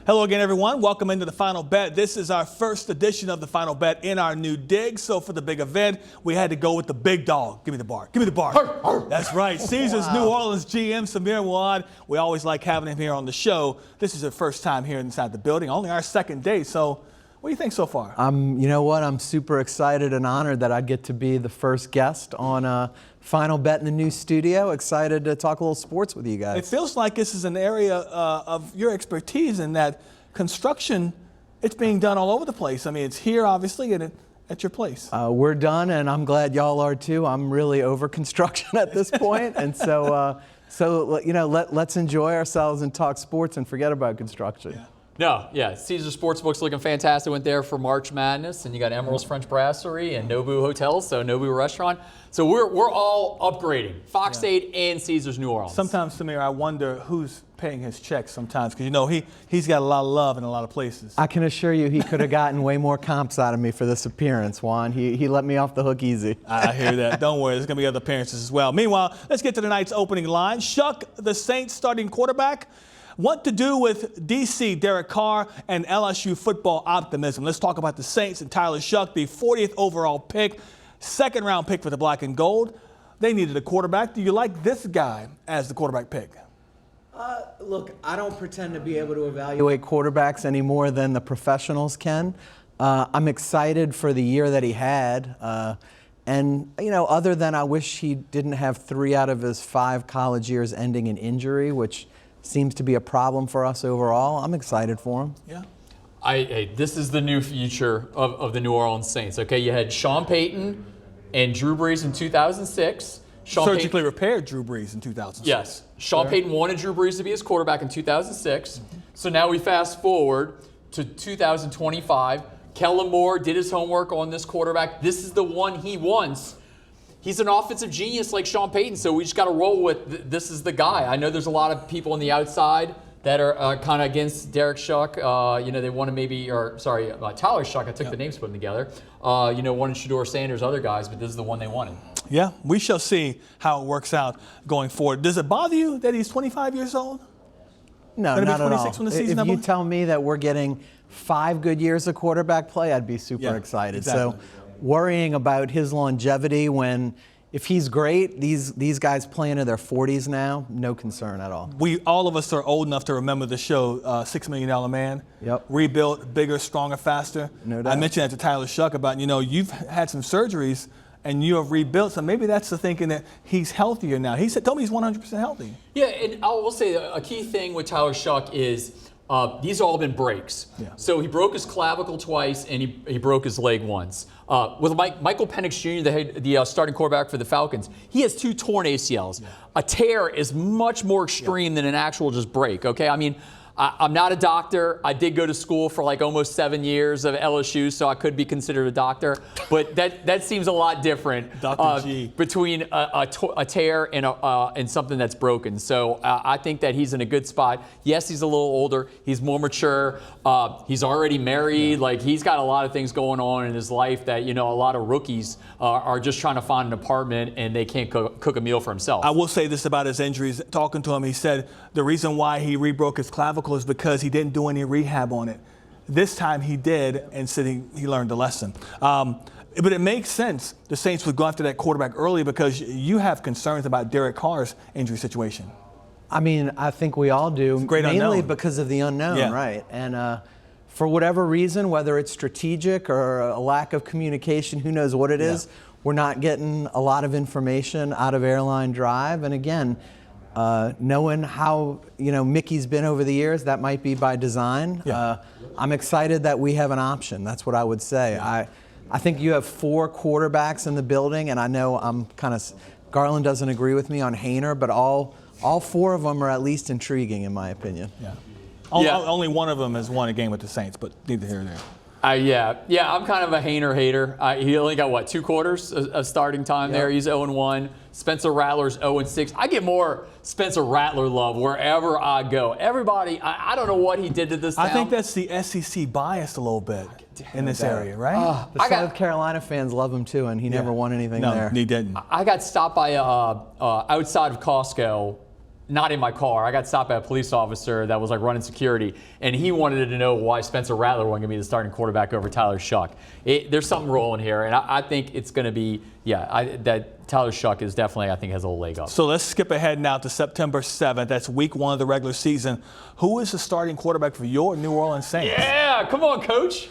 Hello again, everyone. Welcome into the Final Bet. This is our first edition of the Final Bet in our new dig. So for the big event, we had to go with the big dog. Give me the bark. Give me the bark. That's right. Caesars New Orleans GM Samir Mowad. We always like having him here on the show. This is your first time here inside the building. Only our second day. So what do you think so far? You know what? I'm super excited and honored that I get to be the first guest on Final Bet in the new studio. Excited to talk a little sports with you guys. It feels like this is an area of your expertise in that construction, it's being done all over the place. I mean, it's here, obviously, and at your place. We're done, and I'm glad y'all are too. I'm really over construction at this point, and so you know, let's enjoy ourselves and talk sports and forget about construction. Yeah. No, yeah, Caesars Sportsbook's looking fantastic. Went there for March Madness, and you got Emerald's French Brasserie and Nobu Hotels, so Nobu Restaurant. So we're all upgrading, Fox 8 and Caesars New Orleans. Sometimes, Samir, I wonder who's paying his checks sometimes, because, you know, he's got a lot of love in a lot of places. I can assure you he could have gotten way more comps out of me for this appearance, Juan. He let me off the hook easy. I hear that. Don't worry, there's going to be other appearances as well. Meanwhile, let's get to tonight's opening line. Shuck, the Saints starting quarterback. What to do with DC, Derek Carr, and LSU football optimism. Let's talk about the Saints and Tyler Shuck, the 40th overall pick, second-round pick for the Black and Gold. They needed a quarterback. Do you like this guy as the quarterback pick? Look, I don't pretend to be able to evaluate quarterbacks any more than the professionals can. I'm excited for the year that he had. And, you know, other than I wish he didn't have 3 out of his 5 college years ending in injury, which seems to be a problem for us overall. I'm excited for him. Yeah. Hey, this is the new future of the New Orleans Saints. Okay, you had Sean Payton and Drew Brees in 2006. Surgically repaired Drew Brees in 2006. Yes. Sean Payton wanted Drew Brees to be his quarterback in 2006. So now we fast forward to 2025. Kellen Moore did his homework on this quarterback. This is the one he wants. He's an offensive genius like Sean Payton, so we just got to roll with this is the guy. I know there's a lot of people on the outside that are kind of against Derek Shuck. You know, they want to Tyler Shuck. I took the names, put them together. You know, wanted Shedeur Sanders, other guys, but this is the one they wanted. Yeah, we shall see how it works out going forward. Does it bother you that he's 25 years old? No, not at all. When the season if you tell me that we're getting 5 good years of quarterback play, I'd be super excited. Exactly. So worrying about his longevity when, if he's great, these guys play into their 40s now, no concern at all. All of us are old enough to remember the show $6 Million Man. Yep. Rebuilt, bigger, stronger, faster. No doubt. I mentioned that to Tyler Shuck about, you know, you've had some surgeries and you have rebuilt, so maybe that's the thinking that he's healthier now. He told me he's 100% healthy. Yeah, and I will say a key thing with Tyler Shuck is these have all been breaks. Yeah. So he broke his clavicle twice and he broke his leg once. With Michael Penix Jr., the starting quarterback for the Falcons, he has 2 torn ACLs. Yeah. A tear is much more extreme than an actual just break, okay? I mean, I'm not a doctor. I did go to school for like almost 7 years of LSU, so I could be considered a doctor. But that seems a lot different between a tear and something that's broken. So I think that he's in a good spot. Yes, he's a little older. He's more mature. He's already married. Like, he's got a lot of things going on in his life that, you know, a lot of rookies are just trying to find an apartment and they can't cook a meal for himself. I will say this about his injuries. Talking to him, he said the reason why he rebroke his clavicle is because he didn't do any rehab on it. This time he did, and said he learned the lesson. But it makes sense the Saints would go after that quarterback early because you have concerns about Derek Carr's injury situation. I mean, I think we all do, mainly unknown. Because of the unknown, right? And for whatever reason, whether it's strategic or a lack of communication, who knows what it is, we're not getting a lot of information out of Airline Drive. And again, knowing how, you know, Mickey's been over the years, that might be by design. Yeah. I'm excited that we have an option. That's what I would say. Yeah. I think you have 4 quarterbacks in the building, and I know Garland doesn't agree with me on Haener, but all 4 of them are at least intriguing in my opinion. Yeah. Only one of them has won a game with the Saints, but neither here nor there. Yeah, I'm kind of a Haener hater. He only got, 2 quarters of starting time there. He's 0-1. Spencer Rattler's 0-6. I get more Spencer Rattler love wherever I go. Everybody, I don't know what he did to this town. I think that's the SEC bias a little bit in this area, right? The South Carolina fans love him too, and he never won anything there. No, he didn't. I got stopped by outside of Costco not in my car. I got stopped by a police officer that was like running security, and he wanted to know why Spencer Rattler wasn't going to be the starting quarterback over Tyler Shuck. There's something rolling here, and I think it's going to be, that Tyler Shuck is definitely, I think, has a little leg up. So let's skip ahead now to September 7th. That's week 1 of the regular season. Who is the starting quarterback for your New Orleans Saints? Yeah, come on, Coach.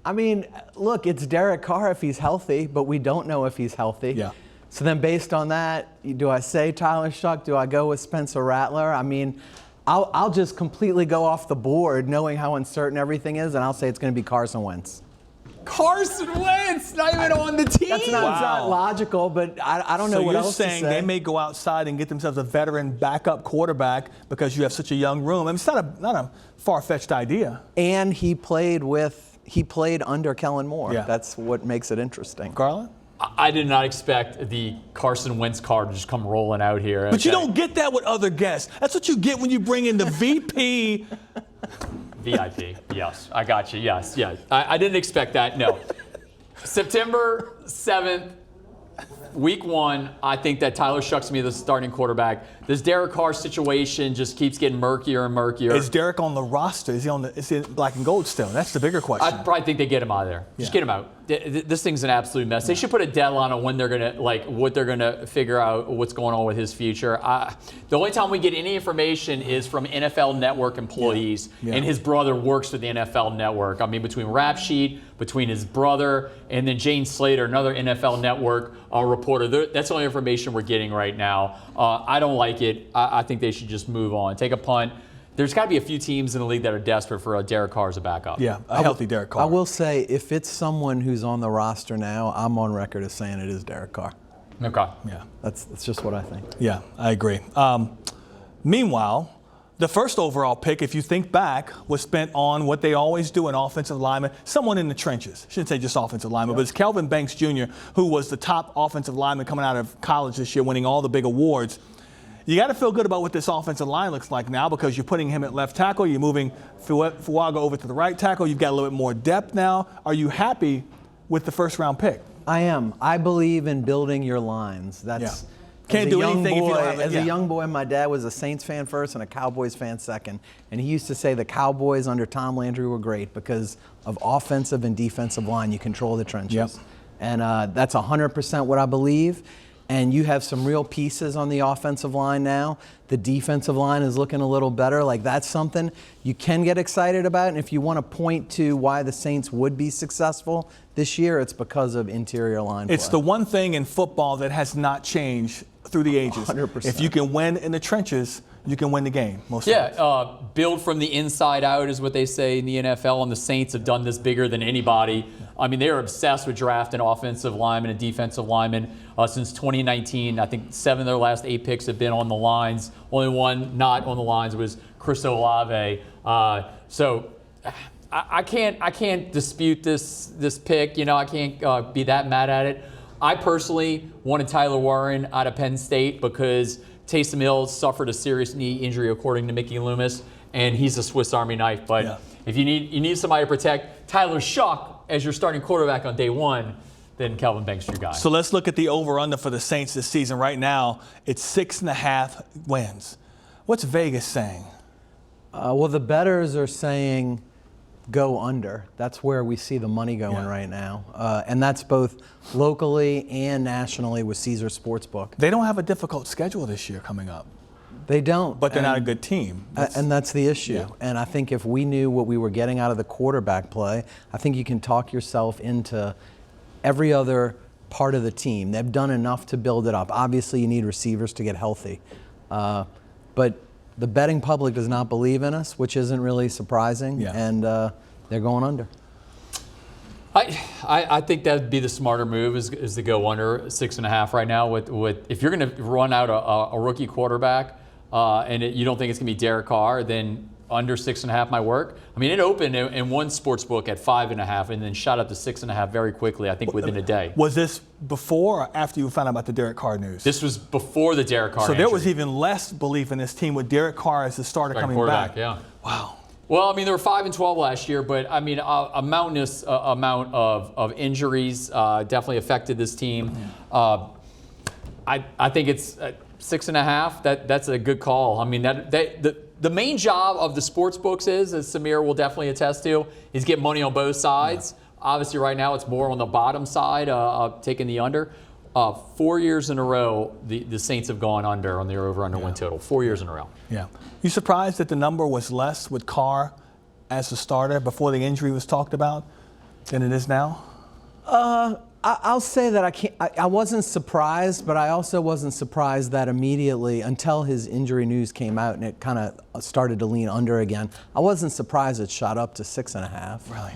I mean, look, it's Derek Carr if he's healthy, but we don't know if he's healthy. Yeah. So then based on that, do I say Tyler Shuck? Do I go with Spencer Rattler? I mean, I'll just completely go off the board knowing how uncertain everything is, and I'll say it's going to be Carson Wentz. Carson Wentz, not even on the team. That's not, it's not logical, but I don't know what else to say. So you're saying they may go outside and get themselves a veteran backup quarterback because you have such a young room. I mean, it's not a far-fetched idea. And he played under Kellen Moore. Yeah. That's what makes it interesting. Garland? I did not expect the Carson Wentz card to just come rolling out here. But you don't get that with other guests. That's what you get when you bring in the VP. VIP, yes. I got you, yes. I didn't expect that, no. September 7th, week 1, I think that Tyler Shuck's going to be the starting quarterback. This Derek Carr situation just keeps getting murkier and murkier. Is Derek on the roster? Is he in black and gold still? That's the bigger question. I probably think they get him out of there. Just get him out. This thing's an absolute mess. They should put a deadline on when they're going to, what they're going to figure out what's going on with his future. The only time we get any information is from NFL Network employees, and his brother works for the NFL Network. I mean, between Rap Sheet, between his brother, and then Jane Slater, another NFL Network reporter. That's the only information we're getting right now. I don't like it. I think they should just move on. Take a punt. There's got to be a few teams in the league that are desperate for a Derek Carr as a backup. Yeah, a healthy Derek Carr. I will say, if it's someone who's on the roster now, I'm on record as saying it is Derek Carr. Okay. Yeah, that's just what I think. Yeah, I agree. Meanwhile, the first overall pick, if you think back, was spent on what they always do in offensive lineman, someone in the trenches. I shouldn't say just offensive lineman, but it's Kelvin Banks Jr., who was the top offensive lineman coming out of college this year, winning all the big awards. You got to feel good about what this offensive line looks like now because you're putting him at left tackle. You're moving Fuaga over to the right tackle. You've got a little bit more depth now. Are you happy with the first-round pick? I am. I believe in building your lines. That's Can't do anything if you don't have it. As a young boy, my dad was a Saints fan first and a Cowboys fan second. And he used to say the Cowboys under Tom Landry were great because of offensive and defensive line. You control the trenches. Yep. And that's 100% what I believe. And you have some real pieces on the offensive line now. The defensive line is looking a little better. Like, that's something you can get excited about. And if you want to point to why the Saints would be successful this year, it's because of interior line play. It's the one thing in football that has not changed through the ages. 100%. If you can win in the trenches, you can win the game. Most times. Build from the inside out is what they say in the NFL, and the Saints have done this bigger than anybody. I mean, they are obsessed with drafting offensive linemen and defensive linemen since 2019. I think 7 of their last 8 picks have been on the lines. Only one not on the lines was Chris Olave. So I can't dispute this pick. You know, I can't be that mad at it. I personally wanted Tyler Warren out of Penn State because Taysom Hill suffered a serious knee injury, according to Mickey Loomis, and he's a Swiss Army knife. But if you need somebody to protect Tyler Shuck as your starting quarterback on day 1, then Kelvin Banks your guy. So let's look at the over-under for the Saints this season. Right now, it's 6.5 wins. What's Vegas saying? Well, the bettors are saying go under. That's where we see the money going right now. And that's both locally and nationally with Caesars Sportsbook. They don't have a difficult schedule this year coming up. They don't. But they're not a good team. And that's the issue. Yeah. And I think if we knew what we were getting out of the quarterback play, I think you can talk yourself into every other part of the team. They've done enough to build it up. Obviously, you need receivers to get healthy. But the betting public does not believe in us, which isn't really surprising. Yeah. And they're going under. I think that would be the smarter move is to go under 6.5 right now. With if you're going to run out a rookie quarterback and you don't think it's going to be Derek Carr, then under 6.5 might work. I mean, it opened in one sports book at 5.5 and then shot up to 6.5 very quickly, I think within a day. Was this before or after you found out about the Derek Carr news? This was before the Derek Carr So there injury. was even less belief in this team with Derek Carr as the starter coming back. Yeah. Wow. Well, I mean, they were 5-12 last year, but I mean, a mountainous amount of injuries definitely affected this team. I think it's 6.5. That's a good call. I mean, the main job of the sports books is, as Samir will definitely attest to, is get money on both sides. Yeah. Obviously, right now it's more on the bottom side, taking the under. 4 years in a row, the Saints have gone under on their over-under win total. 4 years in a row. Yeah. You surprised that the number was less with Carr as the starter before the injury was talked about than it is now? I'll say that I wasn't surprised, but I also wasn't surprised that immediately until his injury news came out and it kind of started to lean under again. I wasn't surprised it shot up to 6.5. Really?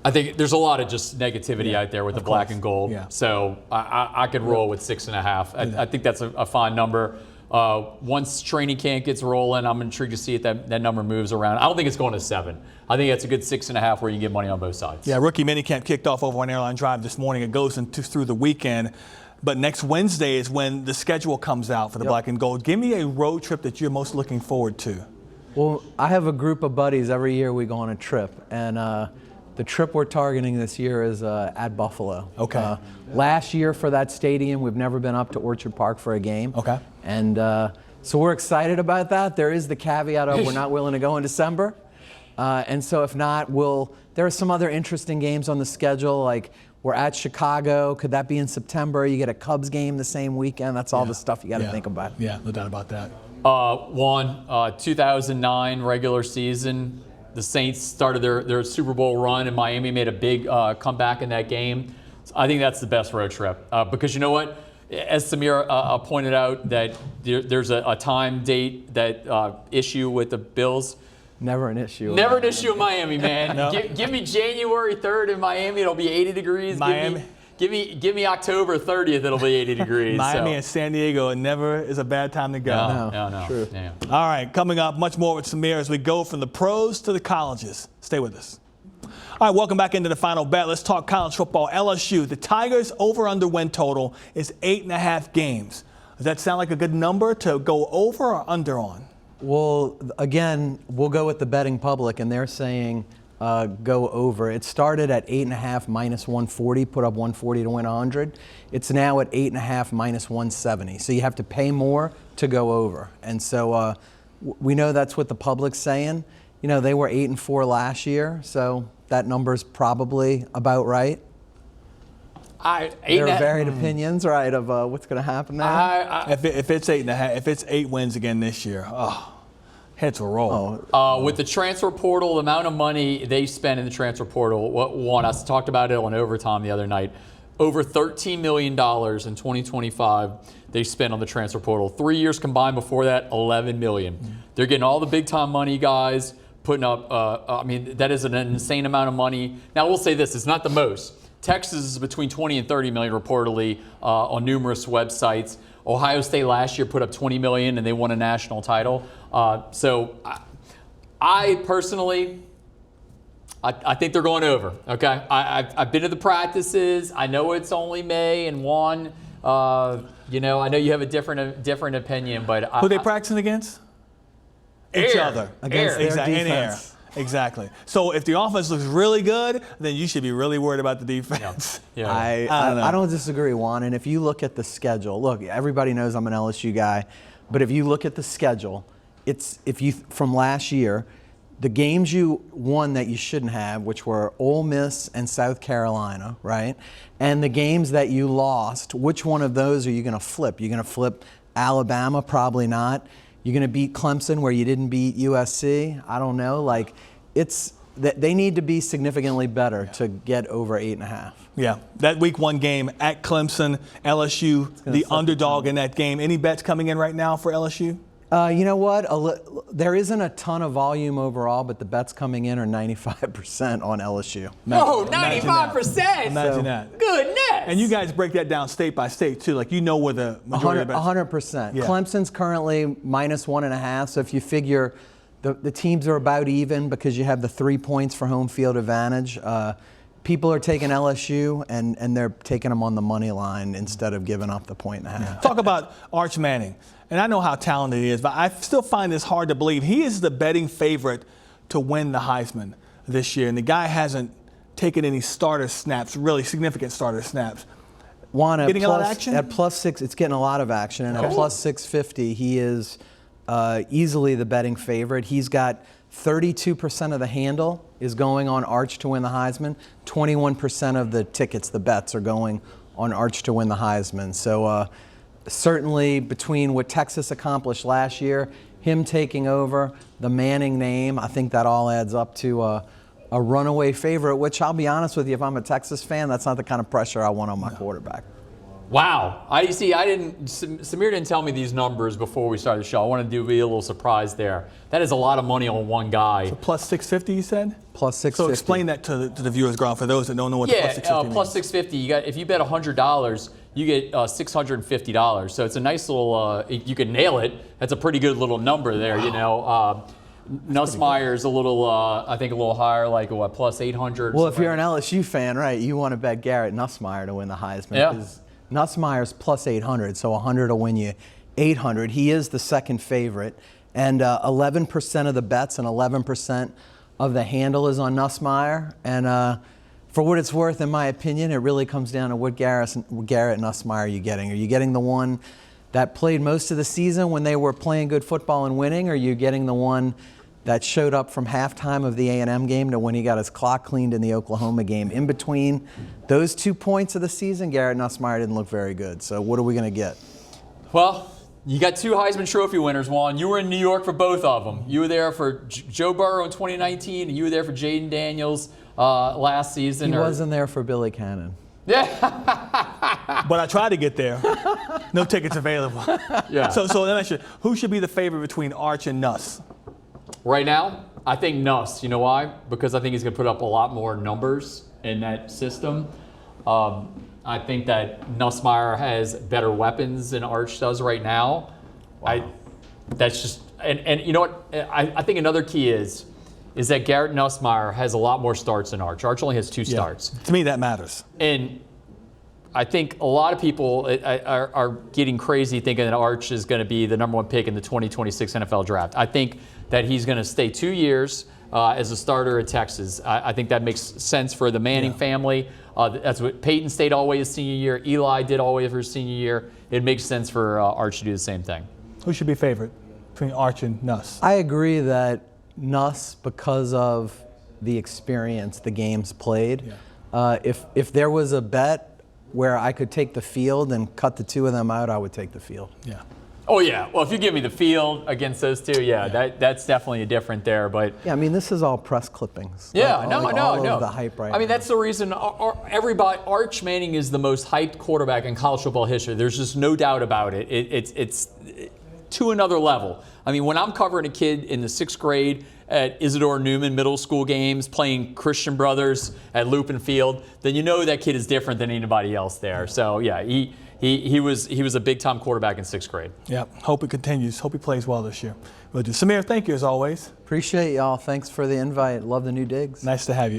I think there's a lot of just negativity out there with the black and gold. Yeah. So I could roll with 6.5. I think that's a fine number. Once training camp gets rolling, I'm intrigued to see if that number moves around. I don't think it's going to 7. I think that's a good 6.5 where you get money on both sides. Yeah, rookie minicamp kicked off over on Airline Drive this morning. It goes through the weekend. But next Wednesday is when the schedule comes out for the black and gold. Give me a road trip that you're most looking forward to. Well, I have a group of buddies. Every year we go on a trip. And the trip we're targeting this year is at Buffalo. Okay. Last year for that stadium, we've never been up to Orchard Park for a game. Okay. And so we're excited about that. There is the caveat of we're not willing to go in December. And so if not, there are some other interesting games on the schedule. Like we're at Chicago. Could that be in September? You get a Cubs game the same weekend. That's all the stuff you got to think about. Yeah, no doubt about that. 2009 regular season. The Saints started their Super Bowl run, and Miami made a big comeback in that game. So I think that's the best road trip because you know what? As Samir pointed out, that there's a time date that issue with the Bills. Never an issue. Never an issue in Miami, man. No. Give me January 3rd in Miami. It'll be 80 degrees. Miami. Give me October 30th. It'll be 80 degrees. Miami and San Diego, it never is a bad time to go. No. True. Yeah. All right, coming up, much more with Samir as we go from the pros to the colleges. Stay with us. All right, welcome back into the final bet. Let's talk college football. LSU, the Tigers' over-under win total is 8.5 games. Does that sound like a good number to go over or under on? Well, again, we'll go with the betting public, and they're saying go over. It started at 8.5 minus 140, put up 140 to win 100. It's now at 8.5 minus 170. So you have to pay more to go over. And so we know that's what the public's saying. You know, they were 8-4 last year, so that number's probably about right. There are varied opinions, right, of what's going to happen there. If it's 8.5, if it's 8 wins again this year, heads will roll. With the transfer portal, the amount of money they spend in the transfer portal, I talked about it on Overtime the other night, over $13 million in 2025 they spent on the transfer portal. 3 years combined before that, $11 million. They're getting all the big-time money, guys, putting up, that is an insane amount of money. Now, we'll say this, it's not the most. Texas is between 20 and 30 million reportedly on numerous websites. Ohio State last year put up 20 million and they won a national title. So I personally, I think they're going over. Okay, I've been to the practices. I know it's only May and one. I know you have a different opinion, but who are they practicing against? Each other. Against their defense. Exactly. So if the offense looks really good, then you should be really worried about the defense. Yeah. I don't disagree, Juan. And if you look at the schedule, look, everybody knows I'm an LSU guy, but if you look at the schedule, from last year, the games you won that you shouldn't have, which were Ole Miss and South Carolina, right? And the games that you lost, which one of those are you going to flip? You're going to flip Alabama? Probably not. You're going to beat Clemson where you didn't beat USC? I don't know. They need to be significantly better to get over 8.5. Yeah, that week 1 game at Clemson, LSU, the underdog in that game. Any bets coming in right now for LSU? You know what? There isn't a ton of volume overall, but the bets coming in are 95% on LSU. 95%? Imagine that. Goodness. And you guys break that down state by state, too. Like, you know where the majority of bets 100%. Yeah. Clemson's currently minus 1.5, so if you figure the teams are about even because you have the 3 points for home field advantage, people are taking LSU, and they're taking them on the money line instead of giving up the 1.5 points. Talk about Arch Manning. And I know how talented he is, but I still find this hard to believe. He is the betting favorite to win the Heisman this year, and the guy hasn't taken any starter snaps, really significant starter snaps. Juan, at getting a lot of action? At +6, it's getting a lot of action. And at +650, he is easily the betting favorite. He's got 32% of the handle is going on Arch to win the Heisman. 21% of the tickets, the bets, are going on Arch to win the Heisman. So certainly between what Texas accomplished last year, him taking over, the Manning name, I think that all adds up to a runaway favorite, which I'll be honest with you, if I'm a Texas fan, that's not the kind of pressure I want on my quarterback. Wow. Samir didn't tell me these numbers before we started the show. I wanted to be a little surprised there. That is a lot of money on one guy. So +650, you said? +650. So explain that to the viewers, Grant, for those that don't know what the +650 means. +650. If you bet $100, you get $650. So it's a nice little. You can nail it. That's a pretty good little number there. Wow. You know. Nussmeier is a little, I think, a little higher, like what, +800. Well, if you're an LSU fan, right, you want to bet Garrett Nussmeier to win the Heisman. Yeah. Because Nussmeier's +800, so 100 will win you 800. He is the second favorite, and 11% of the bets and 11% of the handle is on Nussmeier. And for what it's worth, in my opinion, it really comes down to what Garrett Nussmeier are you getting? Are you getting the one that played most of the season when they were playing good football and winning, or are you getting the one that showed up from halftime of the A&M game to when he got his clock cleaned in the Oklahoma game? In between those 2 points of the season, Garrett Nussmeier didn't look very good. So what are we going to get? Well, you got 2 Heisman Trophy winners, Juan. You were in New York for both of them. You were there for Joe Burrow in 2019, and you were there for Jaden Daniels last season. He wasn't there for Billy Cannon. Yeah. But I tried to get there. No tickets available. Yeah. So let me ask you, who should be the favorite between Arch and Nuss? Right now, I think Nuss. You know why? Because I think he's going to put up a lot more numbers in that system. I think that Nussmeier has better weapons than Arch does right now. Wow. That's just, and you know what? I think another key is that Garrett Nussmeier has a lot more starts than Arch. Arch only has 2 starts. To me, that matters. And I think a lot of people are getting crazy thinking that Arch is going to be the #1 pick in the 2026 NFL draft. I think that he's going to stay 2 years as a starter at Texas. I think that makes sense for the Manning family. That's what Peyton stayed all the way his senior year. Eli did all the way for his senior year. It makes sense for Arch to do the same thing. Who should be favorite between Arch and Nuss? I agree that Nuss, because of the experience, the games played. Yeah. If there was a bet where I could take the field and cut the 2 of them out, I would take the field. Yeah. Oh, yeah. Well, if you give me the field against those 2, that's definitely a different there. But yeah, I mean, this is all press clippings. Yeah, all of the hype right now. I mean, that's the reason Arch Manning is the most hyped quarterback in college football history. There's just no doubt about it. It's to another level. I mean, when I'm covering a kid in the 6th grade at Isidore Newman middle school games, playing Christian Brothers at Lupin Field, then you know that kid is different than anybody else there. So yeah, he was a big time quarterback in 6th grade. Yeah, hope it continues. Hope he plays well this year. We'll do. Samir, thank you as always. Appreciate y'all. Thanks for the invite. Love the new digs. Nice to have you.